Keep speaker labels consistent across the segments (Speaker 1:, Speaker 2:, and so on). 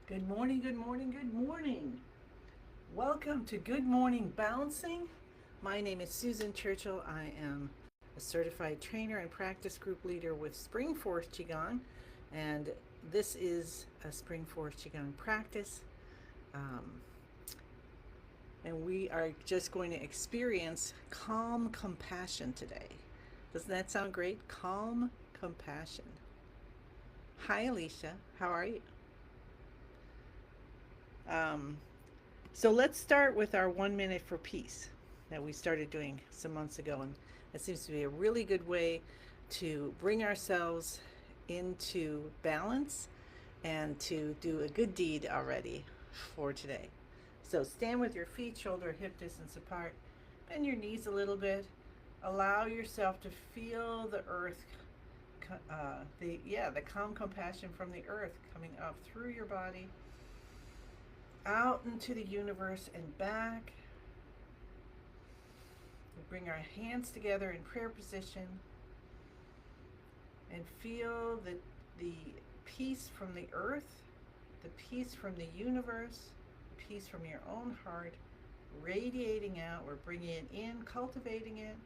Speaker 1: Good morning, good morning, good morning. Welcome to Good Morning Bouncing. My name is Susan Churchill. I am a certified trainer and practice group leader with Spring Force Qigong, and this is a Spring Force Qigong practice. Um, and we are just going to experience calm compassion today. Doesn't that sound great? Calm compassion. Hi, Alicia. How are you? Um, So let's start with our 1 minute for peace that we started doing some months ago. And it seems to be a really good way to bring ourselves into balance and to do a good deed already for today. So stand with your feet shoulder hip distance apart, bend your knees a little bit. Allow yourself to feel the earth, the calm compassion from the earth coming up through your body, out into the universe and back. We bring our hands together in prayer position and feel the peace from the earth, the peace from the universe, the peace from your own heart radiating out. We're bringing it in, cultivating it,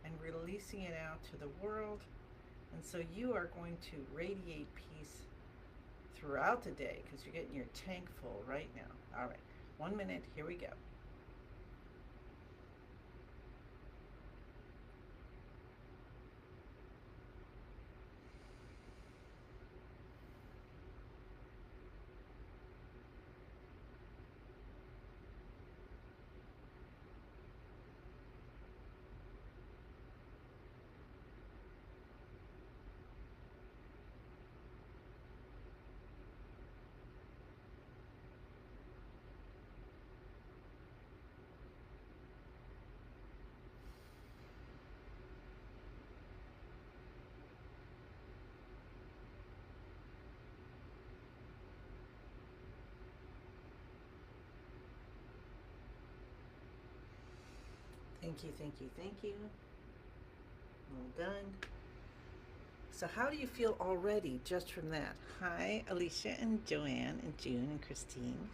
Speaker 1: and releasing it out to the world. And so you are going to radiate peace throughout the day because you're getting your tank full right now. All right, 1 minute, here we go. Thank you, thank you, thank you. Well done. So, how do you feel already just from that? Hi, Alicia and Joanne and June and Christine.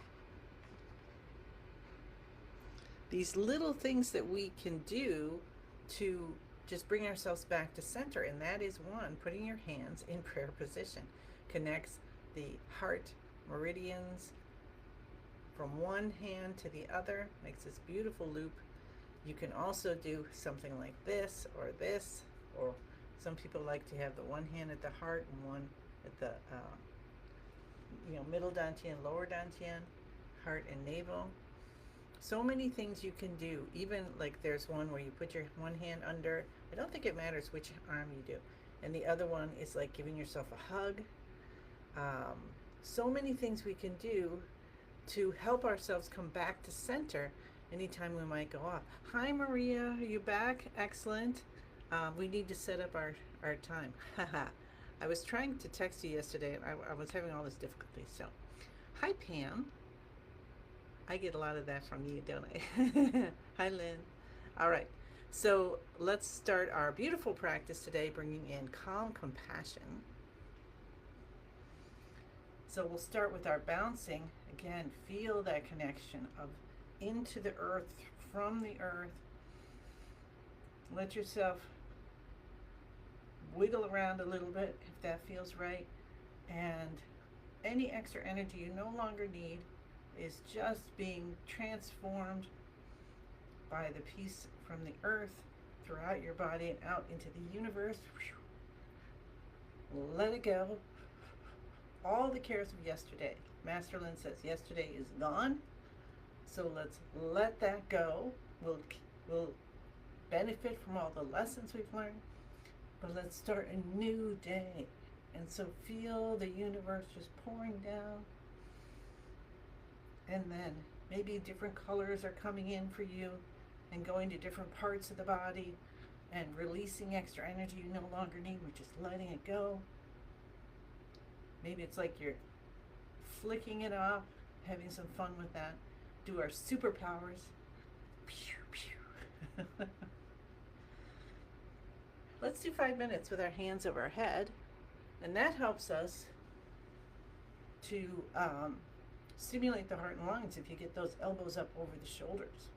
Speaker 1: These little things that we can do to just bring ourselves back to center, and that is one, putting your hands in prayer position connects the heart meridians from one hand to the other, makes this beautiful loop. You can also do something like this, or some people like to have the one hand at the heart and one at the middle dantian, lower dantian, heart and navel. So many things you can do. Even like there's one where you put your one hand under. I don't think it matters which arm you do, and the other one is like giving yourself a hug. Um, so many things we can do to help ourselves come back to center anytime we might go off. Hi, Maria. Are you back? Excellent. We need to set up our time. I was trying to text you yesterday. I was having all this difficulty. So, hi, Pam. I get a lot of that from you, don't I? Hi, Lynn. All right. So, let's start our beautiful practice today, bringing in calm compassion. So we'll start with our bouncing. Again, feel that connection of into the earth, from the earth. Let yourself wiggle around a little bit if that feels right. And any extra energy you no longer need is just being transformed by the peace from the earth throughout your body and out into the universe. Let it go. All the cares of yesterday. Masterland says yesterday is gone. So let's let that go. We'll benefit from all the lessons we've learned, but let's start a new day. And so feel the universe just pouring down, and then maybe different colors are coming in for you and going to different parts of the body and releasing extra energy you no longer need. We're just letting it go. Maybe it's like you're flicking it off, having some fun with that. Do our superpowers. Pew, pew. Let's do 5 minutes with our hands over our head, and that helps us to stimulate the heart and lungs if you get those elbows up over the shoulders.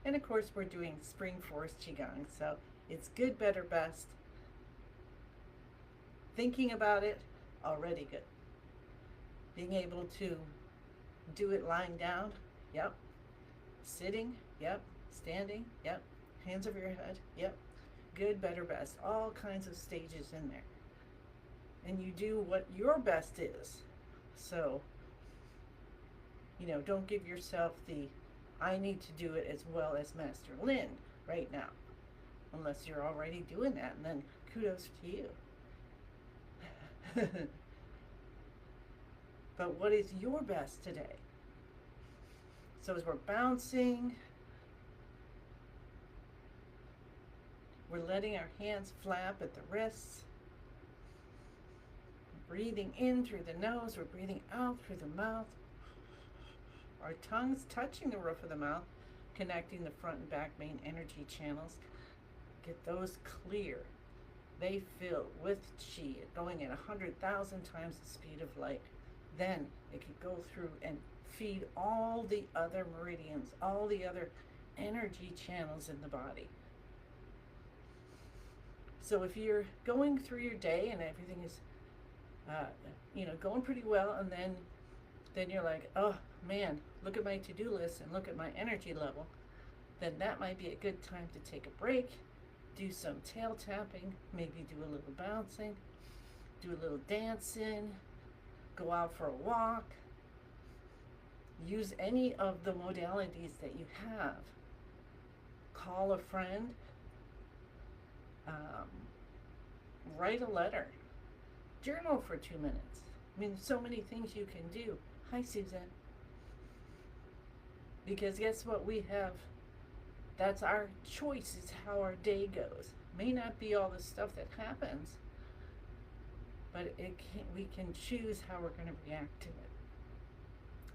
Speaker 1: And of course, we're doing spring force qigong, so it's good, better, best. Thinking about it, already good. Being able to do it lying down, yep. Sitting, yep. Standing, yep. Hands over your head, yep. Good, better, best. All kinds of stages in there. And you do what your best is. So, don't give yourself the, I need to do it as well as Master Lin right now. Unless you're already doing that, and then kudos to you. But what is your best today? So as we're bouncing, we're letting our hands flap at the wrists. Breathing in through the nose, we're breathing out through the mouth. Our tongue's touching the roof of the mouth, connecting the front and back main energy channels. Get those clear. They fill with chi, going at 100,000 times the speed of light. Then it can go through and feed all the other meridians, all the other energy channels in the body. So if you're going through your day and everything is, going pretty well, and then you're like, oh man, look at my to-do list and look at my energy level, then that might be a good time to take a break, do some tail tapping, maybe do a little bouncing, do a little dancing, go out for a walk, use any of the modalities that you have. Call a friend, write a letter, journal for 2 minutes. I mean, so many things you can do. Hi, Susan. Because guess what we have? That's our choice, is how our day goes. May not be all the stuff that happens, but we can choose how we're going to react to it,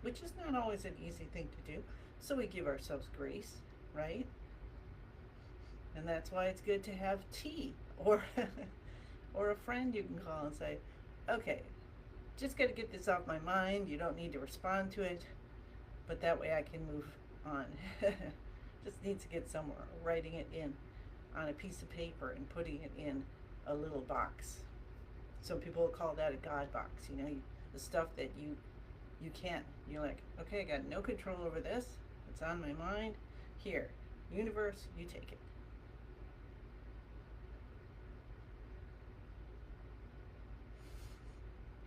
Speaker 1: which is not always an easy thing to do. So we give ourselves grace, right? And that's why it's good to have tea or or a friend you can call and say, okay, just got to get this off my mind. You don't need to respond to it, but that way I can move on. Just needs to get somewhere, writing it in on a piece of paper and putting it in a little box. Some people call that a God box, the stuff that you can't, you're like, okay, I got no control over this. It's on my mind. Here, universe, you take it.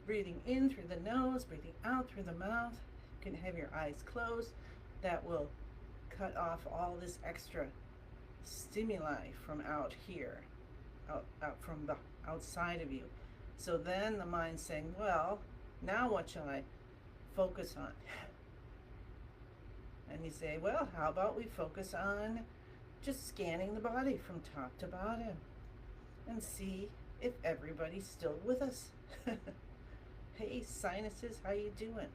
Speaker 1: Breathing in through the nose, breathing out through the mouth. You can have your eyes closed. That will cut off all this extra stimuli from out here, out from the outside of you. So then the mind's saying, well, now what shall I focus on? And you say, well, how about we focus on just scanning the body from top to bottom and see if everybody's still with us. Hey, sinuses, how you doing?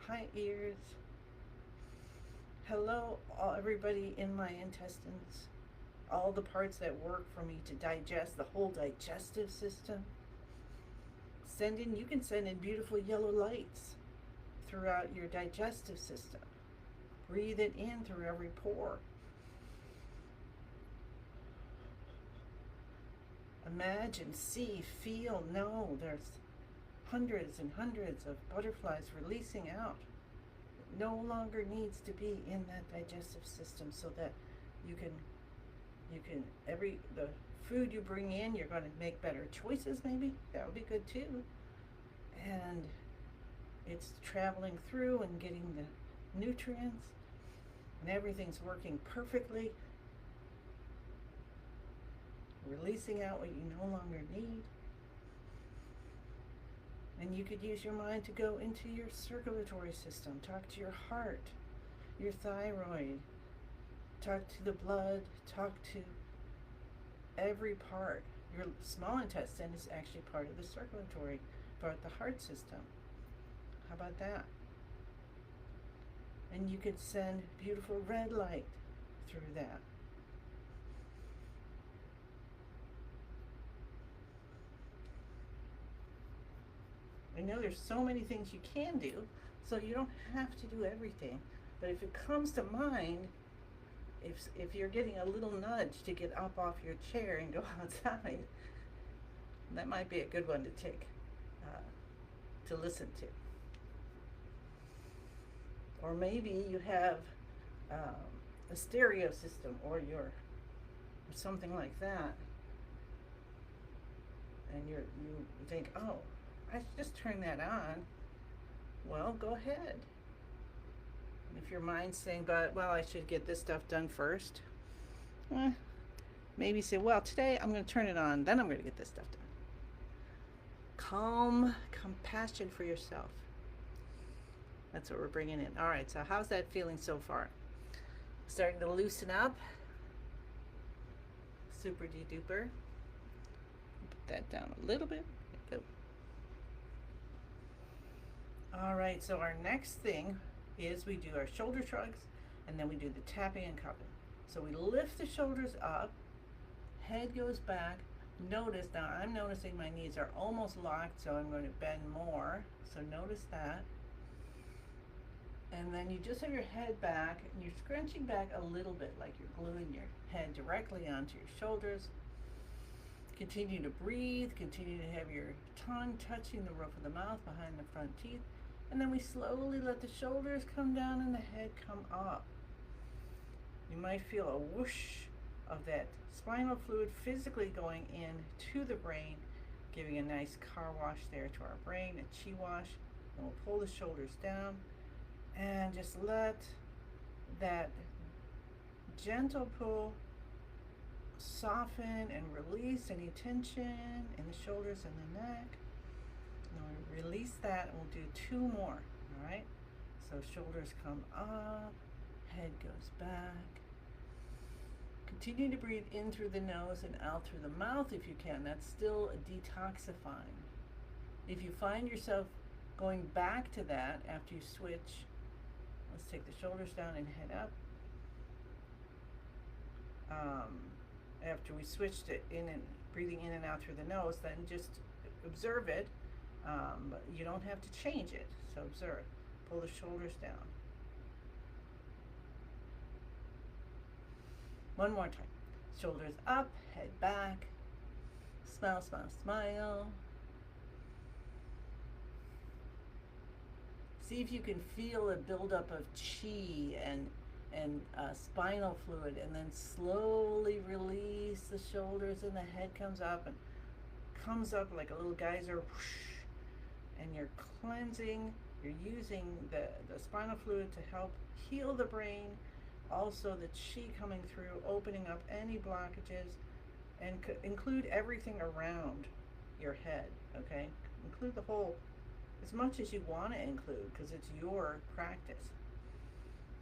Speaker 1: Hi, ears. Hello, everybody in my intestines. All the parts that work for me to digest, the whole digestive system. You can send in beautiful yellow lights throughout your digestive system. Breathe it in through every pore. Imagine, see, feel, know there's hundreds and hundreds of butterflies releasing out. It no longer needs to be in that digestive system, so that you can the food you bring in, you're going to make better choices. Maybe that would be good too. And it's traveling through and getting the nutrients, and everything's working perfectly, releasing out what you no longer need. And you could use your mind to go into your circulatory system, talk to your heart, your thyroid, talk to the blood, talk to every part. Your small intestine is actually part of the circulatory part, the heart system. How about that? And you could send beautiful red light through that. know there's so many things you can do, so you don't have to do everything. But if it comes to mind, if you're getting a little nudge to get up off your chair and go outside, that might be a good one to take, to listen to. Or maybe you have a stereo system, or something like that, and you think, oh, I should just turn that on. Well, go ahead. And if your mind's saying, but well, I should get this stuff done first, maybe say, well, today I'm going to turn it on, then I'm going to get this stuff done. Calm compassion for yourself. That's what we're bringing in. All right, so how's that feeling so far? Starting to loosen up. Super duper. Put that down a little bit. There we go. All right, so our next thing is we do our shoulder shrugs, and then we do the tapping and cupping. So we lift the shoulders up, head goes back. Notice, now I'm noticing my knees are almost locked, so I'm going to bend more. So notice that. And then you just have your head back, and you're scrunching back a little bit, like you're gluing your head directly onto your shoulders. Continue to breathe, continue to have your tongue touching the roof of the mouth behind the front teeth. And then we slowly let the shoulders come down and the head come up. You might feel a whoosh of that spinal fluid physically going in to the brain, giving a nice car wash there to our brain, a chi wash. And we'll pull the shoulders down and just let that gentle pull soften and release any tension in the shoulders and the neck. Now we release that, and we'll do 2 more. All right, so shoulders come up, head goes back. Continue to breathe in through the nose and out through the mouth if you can. That's still detoxifying. If you find yourself going back to that after you switch, let's take the shoulders down and head up. After we switched it in and breathing in and out through the nose, then just observe it. But you don't have to change it. So observe. Pull the shoulders down. One more time. Shoulders up, head back. Smile, smile, smile. See if you can feel a buildup of chi and spinal fluid, and then slowly release the shoulders, and the head comes up like a little geyser, whoosh, and you're cleansing. You're using the spinal fluid to help heal the brain, also the chi coming through, opening up any blockages, and include everything around your head. Okay, include the whole, as much as you want to include, because it's your practice.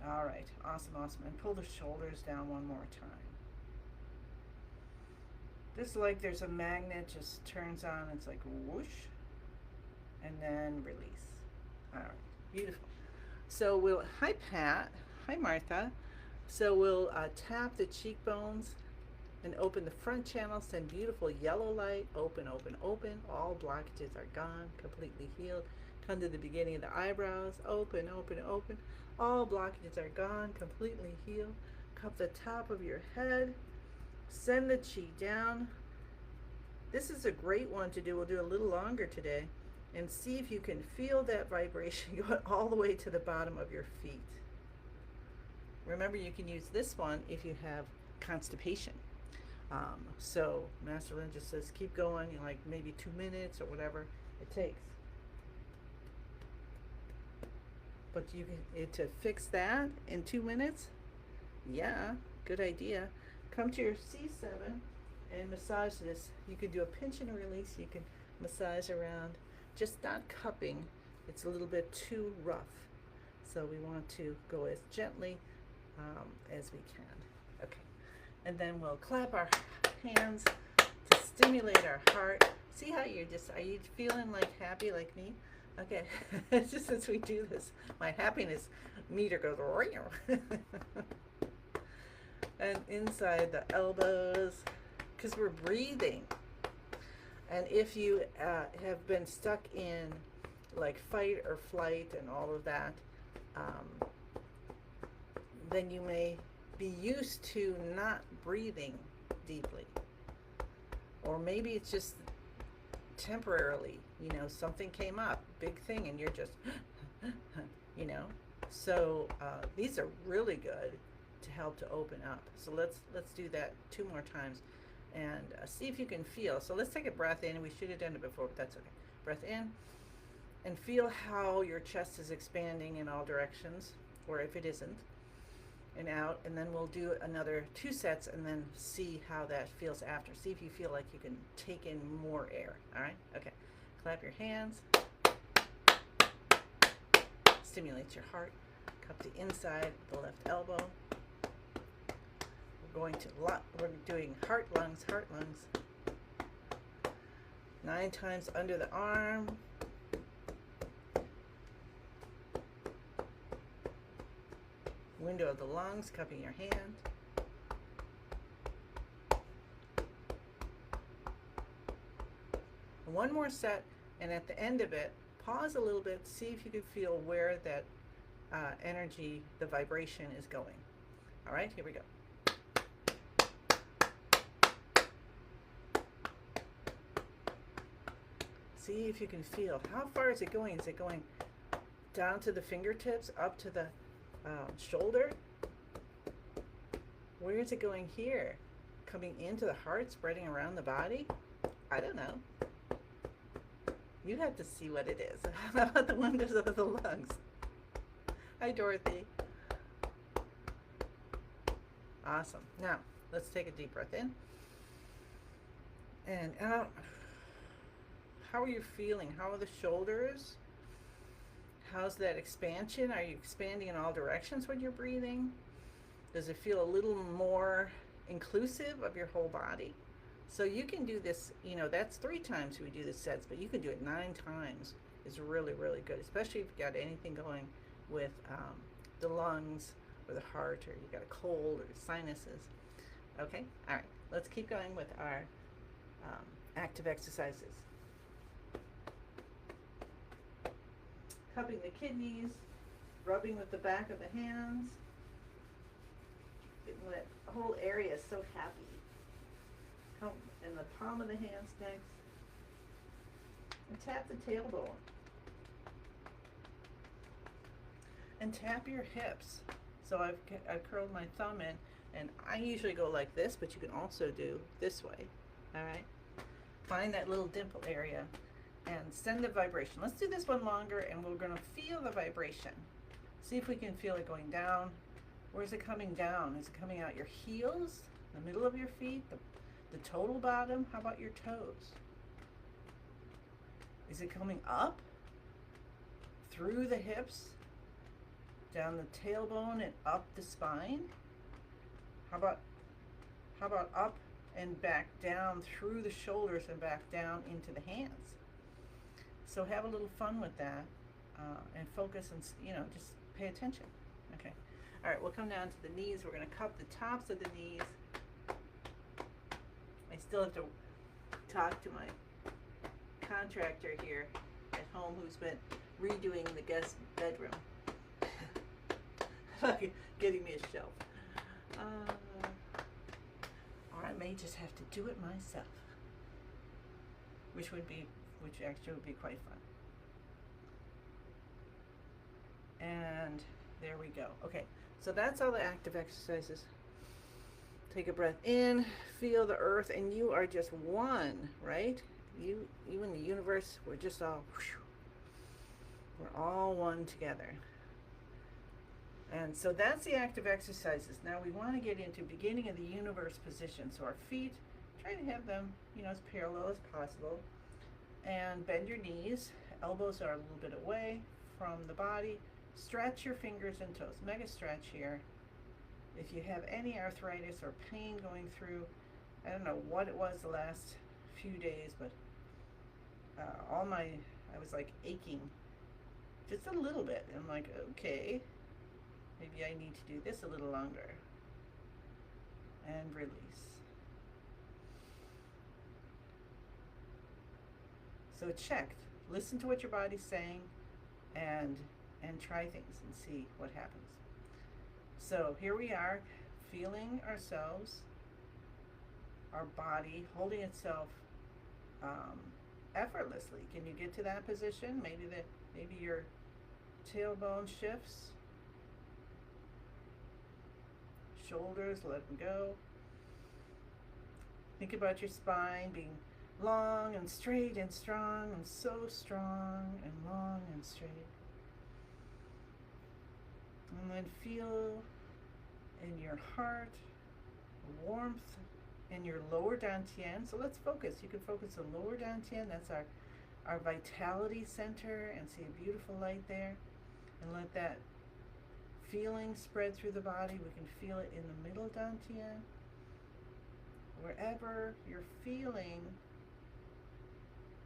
Speaker 1: All right, awesome, awesome. And pull the shoulders down one more time. Just like there's a magnet, just turns on, it's like whoosh, and then release. All right, beautiful. So we'll, hi Pat, hi Martha. So we'll tap the cheekbones and open the front channel, send beautiful yellow light, open, open, open. All blockages are gone, completely healed. Come to the beginning of the eyebrows, open, open, open. All blockages are gone, completely healed. Cup the top of your head, send the chi down. This is a great one to do. We'll do a little longer today, and see if you can feel that vibration going all the way to the bottom of your feet. Remember, you can use this one if you have constipation. So Master Lin just says keep going, like maybe 2 minutes or whatever it takes. But you can, to fix that in 2 minutes, yeah, good idea. Come to your C7 and massage this. You can do a pinch and a release. You can massage around, just not cupping. It's a little bit too rough. So we want to go as gently as we can. Okay, and then we'll clap our hands to stimulate our heart. See how you're just, are you feeling like happy like me? Okay, just as we do this, my happiness meter goes and inside the elbows, because we're breathing. And if you have been stuck in like fight or flight and all of that, um, then you may be used to not breathing deeply. Or maybe it's just temporarily, something came up, big thing, and you're just, you know. So these are really good to help to open up. So let's do that 2 more times, and see if you can feel. So let's take a breath in. We should have done it before, but that's okay. Breath in, and feel how your chest is expanding in all directions, or if it isn't, and out. And then we'll do another 2 sets, and then see how that feels after. See if you feel like you can take in more air. All right? Okay. Clap your hands. Stimulates your heart. Cup the inside of the left elbow. We're doing heart, lungs, heart, lungs. 9 times under the arm. Window of the lungs, cupping your hand. One more set, and at the end of it, pause a little bit, see if you can feel where that energy, the vibration is going. All right, here we go. See if you can feel. How far is it going? Is it going down to the fingertips, up to the shoulder? Where is it going here? Coming into the heart, spreading around the body? I don't know. You have to see what it is. How about the windows of the lungs? Hi, Dorothy. Awesome. Now, let's take a deep breath in and out. How are you feeling? How are the shoulders? How's that expansion? Are you expanding in all directions when you're breathing? Does it feel a little more inclusive of your whole body? So you can do this, that's 3 times we do the sets, but you can do it 9 times. It's really, really good, especially if you've got anything going with the lungs or the heart, or you've got a cold or sinuses. Okay, all right, let's keep going with our active exercises. Cupping the kidneys, rubbing with the back of the hands. That whole area is so happy. Come in the palm of the hands next. And tap the tailbone. And tap your hips. So I've curled my thumb in, and I usually go like this, but you can also do this way. All right? Find that little dimple area and send the vibration. Let's do this one longer, and we're going to feel the vibration. See if we can feel it going down. Where's it coming down? Is it coming out your heels, the middle of your feet, the total bottom? How about your toes? Is it coming up through the hips, down the tailbone and up the spine? How about up and back down through the shoulders and back down into the hands? So have a little fun with that, and focus and just pay attention. Okay. All right, we'll come down to the knees. We're going to cup the tops of the knees. I still have to talk to my contractor here at home who's been redoing the guest bedroom. Getting me a shelf. Or I may just have to do it myself. Which actually would be quite fun. And there we go. Okay, so that's all the active exercises. Take a breath in, feel the earth, and you are just one, right? You and the universe, we're just all, we're all one together. And so that's the active exercises. Now we want to get into beginning of the universe position. So our feet, try to have them, as parallel as possible. And bend your knees. Elbows are a little bit away from the body. Stretch your fingers and toes. Mega stretch here. If you have any arthritis or pain going through, I don't know what it was the last few days, but I was like aching just a little bit. And I'm like, okay, maybe I need to do this a little longer. And release. So it checked. listen to what your body's saying, and try things and see what happens. So here we are, feeling ourselves, our body holding itself um, effortlessly. Can you get to that position? Maybe your tailbone shifts, shoulders, let them go. Think about your spine being long and straight and strong, and so strong and long and straight. And then feel in your heart warmth in your lower dantian. So let's focus. You can focus on lower dantian. That's our vitality center, and see a beautiful light there. And let that feeling spread through the body. We can feel it in the middle dantian. Wherever you're feeling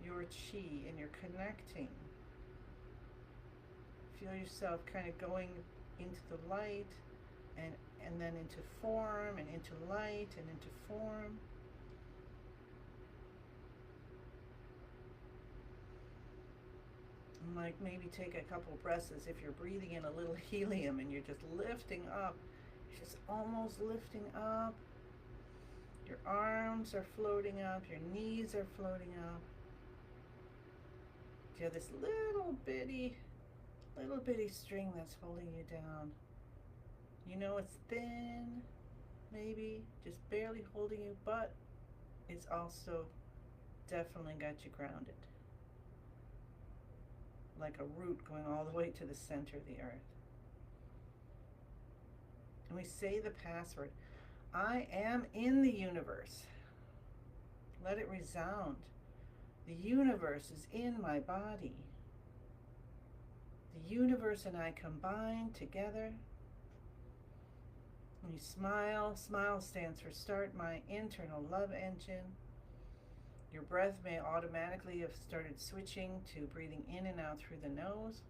Speaker 1: your chi and you're connecting, feel yourself kind of going into the light, and then into form, and into light, and into form. And like maybe take a couple breaths as if you're breathing in a little helium and you're just lifting up. You're just almost lifting up. Your arms are floating up, your knees are floating up. You have this little bitty string that's holding you down. You know it's thin, maybe, just barely holding you, but it's also definitely got you grounded. Like a root going all the way to the center of the earth. And we say the password, I am in the universe. Let it resound. The universe is in my body. The universe and I combine together. When you smile, smile stands for start my internal love engine. Your breath may automatically have started switching to breathing in and out through the nose.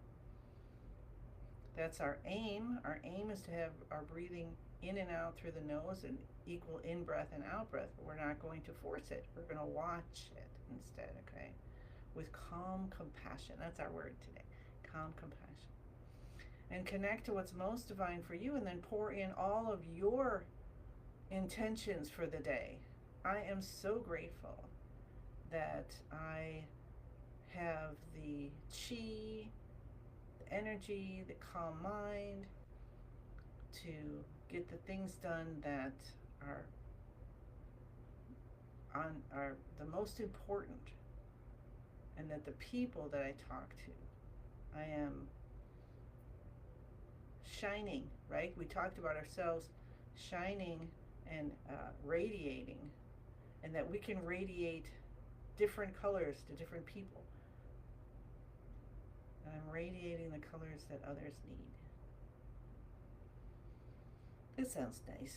Speaker 1: That's our aim. Our aim is to have our breathing in and out through the nose and equal in breath and out breath, but we're not going to force it. We're going to watch it instead, okay? With calm compassion. That's our word today. Calm compassion. And connect to what's most divine for you, and then pour in all of your intentions for the day. I am so grateful that I have the chi, the energy, the calm mind to get the things done that are the most important, and that the people that I talk to, I am shining, right? We talked about ourselves shining and radiating, and that we can radiate different colors to different people. And I'm radiating the colors that others need. This sounds nice.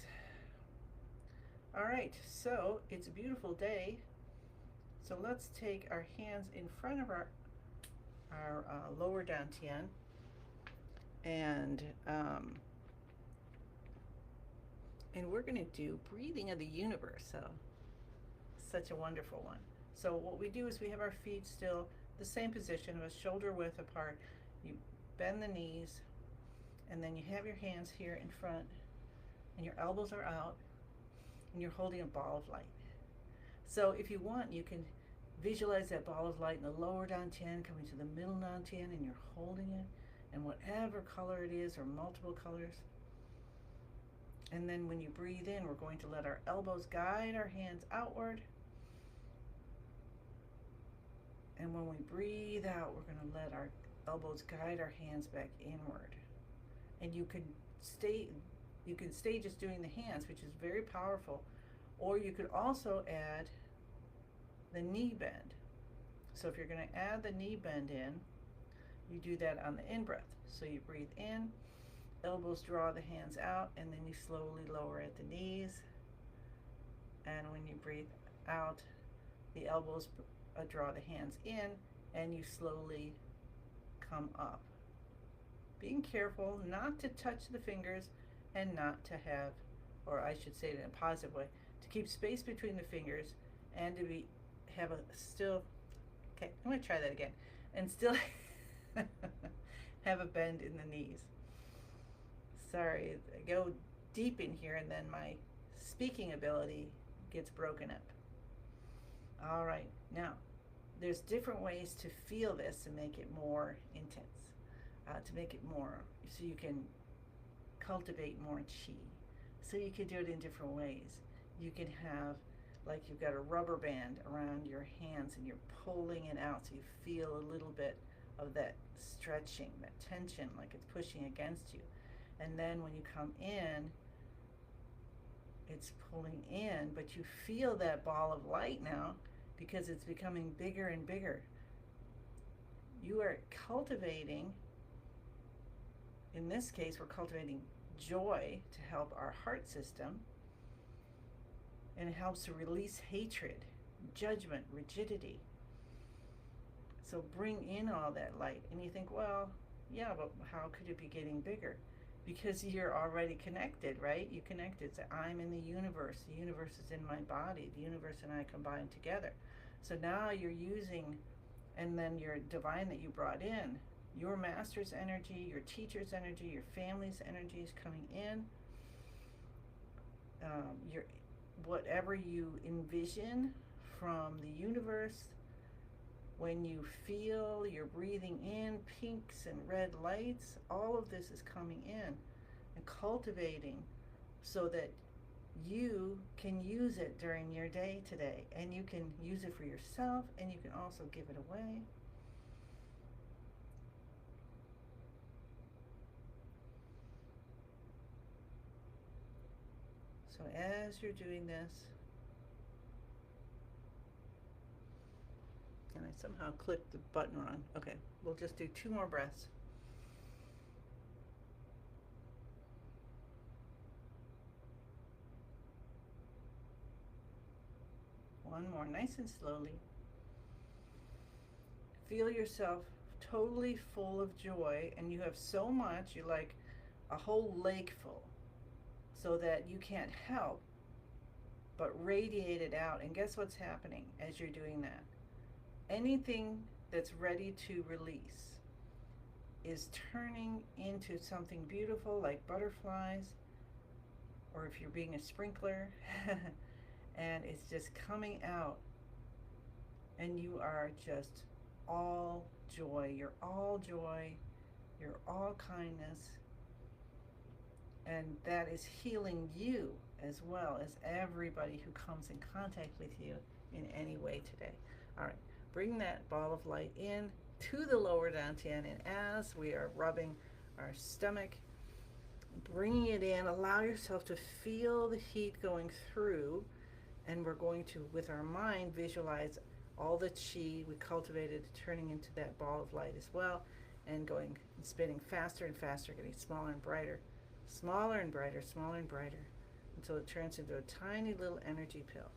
Speaker 1: All right, so it's a beautiful day. So let's take our hands in front of our lower dantian, and we're going to do breathing of the universe. So such a wonderful one. So what we do is we have our feet still the same position, of a shoulder width apart. You bend the knees, and then you have your hands here in front, and your elbows are out, and you're holding a ball of light. So if you want, you can visualize that ball of light in the lower dantian coming to the middle dantian, and you're holding it, and whatever color it is, or multiple colors. And then when you breathe in, we're going to let our elbows guide our hands outward. And when we breathe out, we're going to let our elbows guide our hands back inward. And you can stay just doing the hands, which is very powerful, or you could also add the knee bend. So if you're going to add the knee bend in, you do that on the in-breath. So you breathe in, elbows draw the hands out, and then you slowly lower at the knees. And when you breathe out, the elbows draw the hands in, and you slowly come up. Being careful not to touch the fingers, and not to have, or I should say it in a positive way, to keep space between the fingers, and to have a still, okay, I'm going to try that again. and still have a bend in the knees. Sorry, I go deep in here and then my speaking ability gets broken up. All right, now there's different ways to feel this and make it more intense, to make it more, so you can cultivate more chi. So you can do it in different ways. You can have, like, you've got a rubber band around your hands and you're pulling it out so you feel a little bit of that stretching, that tension, like it's pushing against you. And then when you come in, it's pulling in, but you feel that ball of light now because it's becoming bigger and bigger. You are cultivating, in this case, we're cultivating joy to help our heart system, and it helps to release hatred, judgment, rigidity. So bring in all that light. And you think, well, yeah, but how could it be getting bigger? Because you're already connected, right? You connected. So I'm in the universe is in my body, the universe and I combine together. So now you're using, and then your divine that you brought in, your master's energy, your teacher's energy, your family's energy is coming in. Your whatever you envision from the universe, when you feel you're breathing in pinks and red lights, all of this is coming in and cultivating so that you can use it during your day today, and you can use it for yourself, and you can also give it away. So as you're doing this, and I somehow clicked the button wrong. Okay, we'll just do 2 more breaths. One more, nice and slowly. Feel yourself totally full of joy, and you have so much, you're like a whole lake full, so that you can't help but radiate it out. And guess what's happening as you're doing that? Anything that's ready to release is turning into something beautiful, like butterflies, or if you're being a sprinkler, and it's just coming out, and you are just all joy. You're all joy. You're all kindness. And that is healing you as well as everybody who comes in contact with you in any way today. All right, bring that ball of light in to the lower dantian, and as we are rubbing our stomach, bringing it in, allow yourself to feel the heat going through, and we're going to, with our mind, visualize all the chi we cultivated turning into that ball of light as well, and going and spinning faster and faster, getting smaller and brighter, smaller and brighter, smaller and brighter, until it turns into a tiny little energy pill.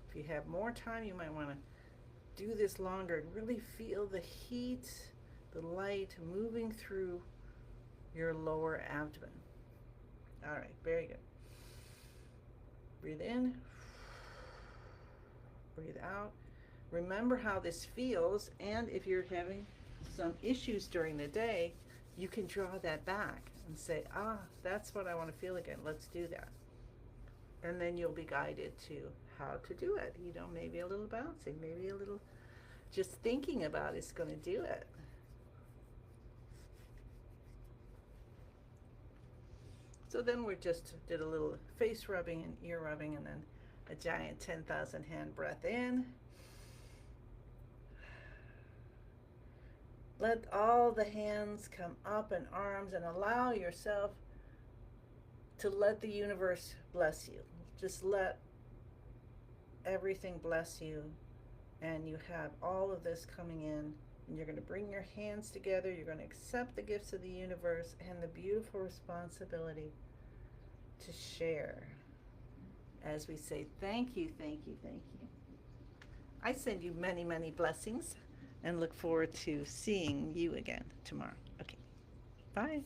Speaker 1: If you have more time, you might want to do this longer and really feel the heat, the light moving through your lower abdomen. All right, very good. Breathe in, breathe out. Remember how this feels, and if you're having some issues during the day, you can draw that back and say, that's what I want to feel again. Let's do that. And then you'll be guided to how to do it. You know, maybe a little bouncing, maybe a little just thinking about it's going to do it. So then we just did a little face rubbing and ear rubbing, and then a giant 10,000 hand breath in. Let all the hands come up and arms, and allow yourself to let the universe bless you. Just let everything bless you, and you have all of this coming in, and you're going to bring your hands together. You're going to accept the gifts of the universe and the beautiful responsibility to share as we say thank you, thank you, thank you. I send you many, many blessings and look forward to seeing you again tomorrow. Okay, bye.